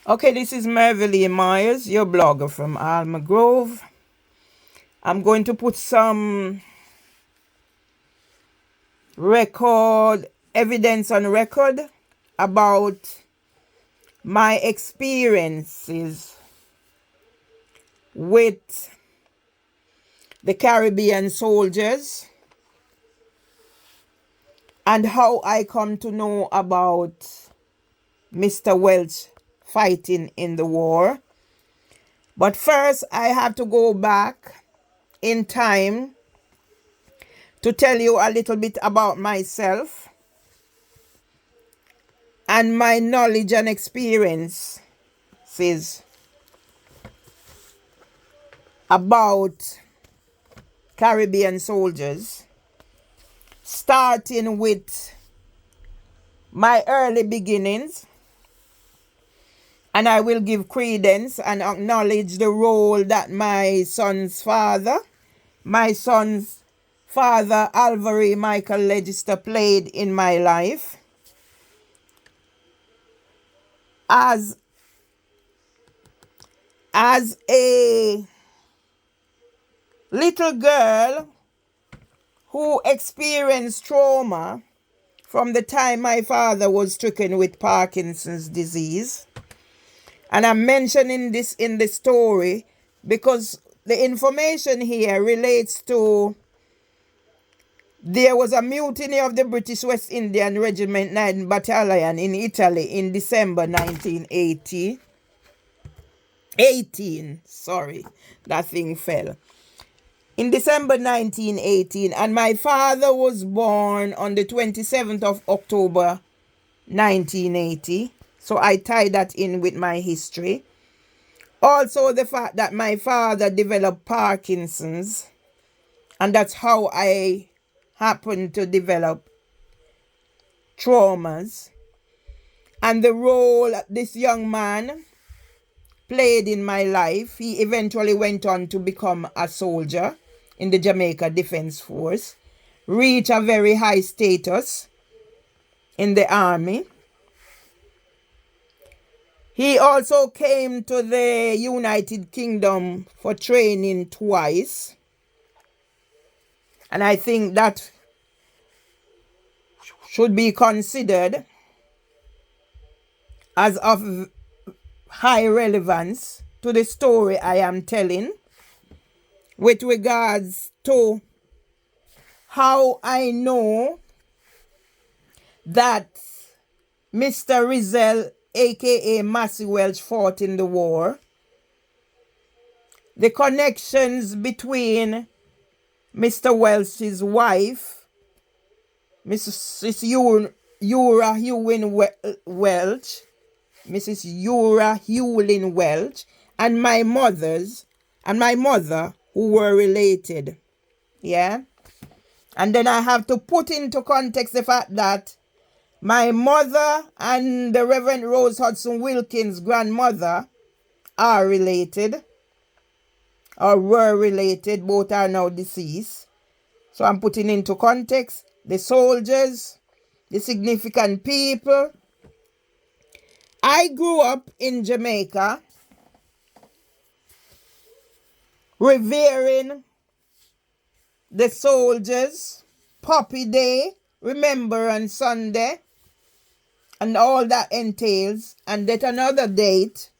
Okay, this is Merville Myers, your blogger from Alma Grove. I'm going to put some evidence on record about my experiences with the Caribbean soldiers and how I come to know about Mr. Welch fighting in the war. But first, I have to go back in time to tell you a little bit about myself and my knowledge and experiences about Caribbean soldiers, starting with my early beginnings, and I will give credence and acknowledge the role that my son's father, Alvary Michael Legister, played in my life as a little girl who experienced trauma from the time my father was stricken with Parkinson's disease. And I'm mentioning this in the story because the information here relates to there was a mutiny of the British West Indian Regiment 9th Battalion in Italy in December 1918. That thing fell. In December 1918, and my father was born on the 27th of October 1980. So I tie that in with my history. Also, the fact that my father developed Parkinson's, and that's how I happened to develop traumas, and the role this young man played in my life. He eventually went on to become a soldier in the Jamaica Defense Force, reach a very high status in the army. He also came to the United Kingdom for training twice. And I think that should be considered as of high relevance to the story I am telling with regards to how I know that Mr. Rizal, aka Massey Welch, fought in the war. The connections between Mr. Welch's wife, Mrs. Ura Hewin Welch, Mrs. Ura Hewlin Welch, and my mother, who were related. Yeah? And then I have to put into context the fact that my mother and the Reverend Rose Hudson Wilkins' grandmother are related, or were related. Both are now deceased. So I'm putting into context the soldiers, the significant people. I grew up in Jamaica, revering the soldiers, Poppy Day, Remembrance Sunday, and all that entails. And that another date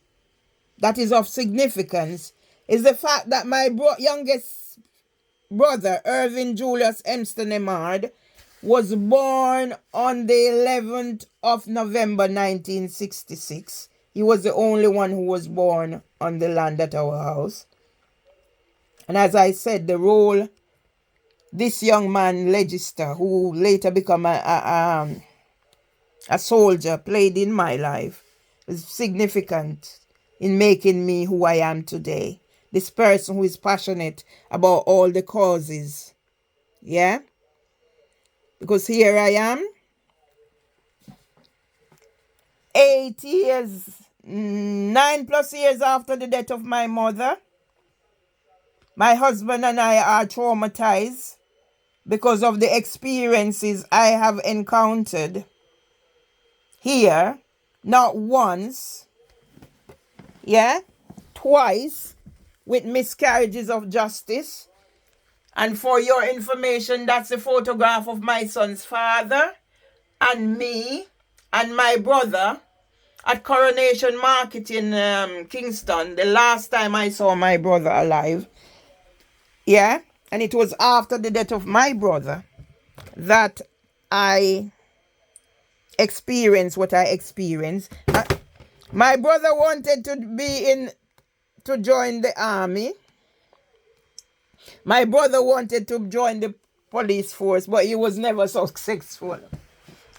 that is of significance is the fact that my youngest brother, Irvin Julius Emston Emard, was born on the 11th of November 1966. He was the only one who was born on the land at our house. And as I said, the role this young man, Legister, who later became a soldier, played in my life is significant in making me who I am today. This person who is passionate about all the causes. Yeah? Because here I am, 9+ years after the death of my mother. My husband and I are traumatized because of the experiences I have encountered here, not once, Yeah, twice with miscarriages of justice. And for your information, that's a photograph of my son's father and me and my brother at Coronation Market in Kingston. The last time I saw my brother alive. Yeah, and it was after the death of my brother that I experienced what I experienced. My brother wanted to join the army. My brother wanted to join the police force, but he was never successful.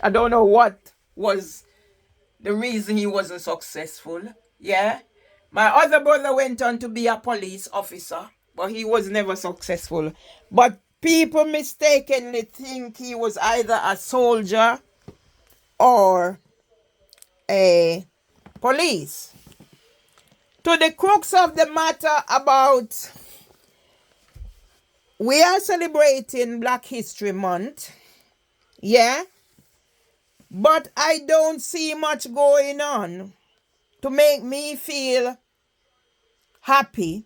I don't know what was the reason he wasn't successful. Yeah. My other brother went on to be a police officer, but he was never successful. But people mistakenly think he was either a soldier or a police. To the crux of the matter about, we are celebrating Black History Month. Yeah. But I don't see much going on to make me feel happy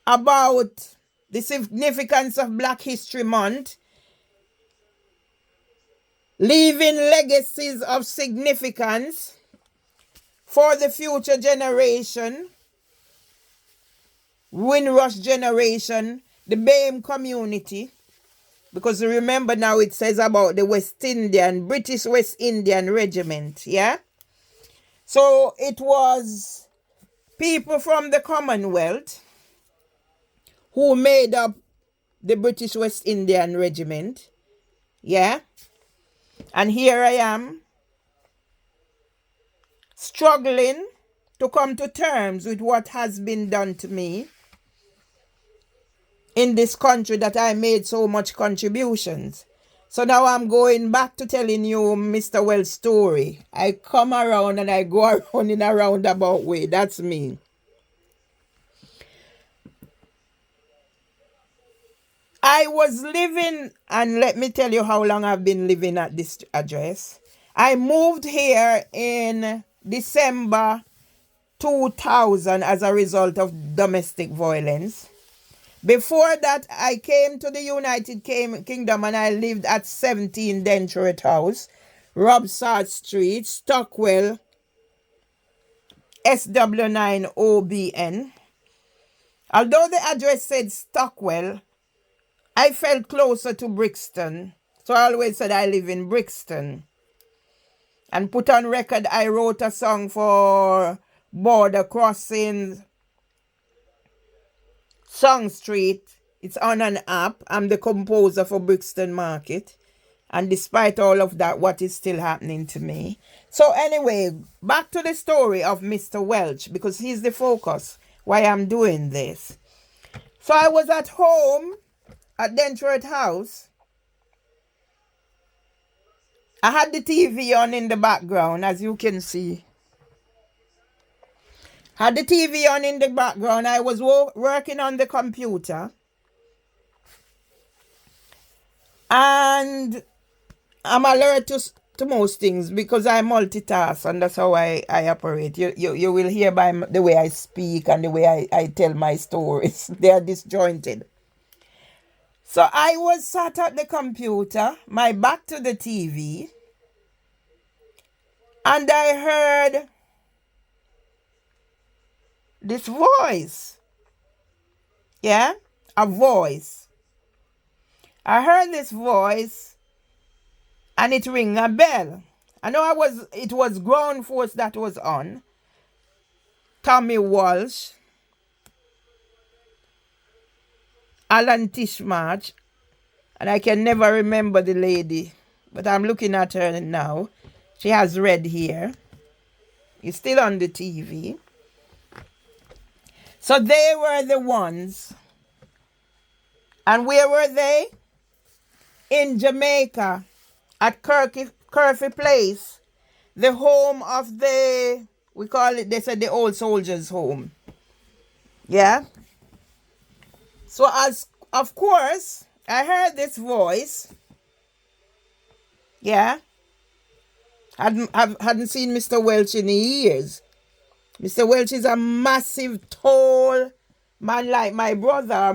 about the significance of Black History Month, leaving legacies of significance for the future generation, Windrush generation, the BAME community, because remember now it says about the British West Indian Regiment, yeah? So it was people from the Commonwealth who made up the British West Indian Regiment, yeah? And here I am, struggling to come to terms with what has been done to me in this country that I made so much contributions. So now I'm going back to telling you Mr. Wells' story. I come around and I go around in a roundabout way. That's me. I was living, and let me tell you how long I've been living at this address. I moved here in December 2000 as a result of domestic violence. Before that, I came to the United Kingdom and I lived at 17 Dentruet House, Robsart Street, Stockwell, SW9OBN. Although the address said Stockwell, I felt closer to Brixton, so I always said I live in Brixton. And put on record, I wrote a song for Border Crossing, Song Street. It's on an app. I'm the composer for Brixton Market. And despite all of that, what is still happening to me? So anyway, back to the story of Mr. Welch, because he's the focus why I'm doing this. So I was at home at Dentruet House. I had the TV on in the background, as you can see. Had the TV on in the background. I was working on the computer. And I'm alert to most things because I multitask, and that's how I operate. You will hear by the way I speak and the way I tell my stories. They are disjointed. So I was sat at the computer, my back to the TV, and I heard this voice. Yeah? A voice. I heard this voice and it rang a bell. I know it was Ground Force that was on. Tommy Walsh, Alan Tishmarch, and I can never remember the lady, but I'm looking at her now. She has red hair. It's still on the TV. So they were the ones. And where were they? In Jamaica, at Curfew Place, the home of we call it, they said the old soldiers' home. Yeah? So of course, I heard this voice. Yeah? Hadn't seen Mr. Welch in years. Mr. Welch is a massive, tall man like my brother.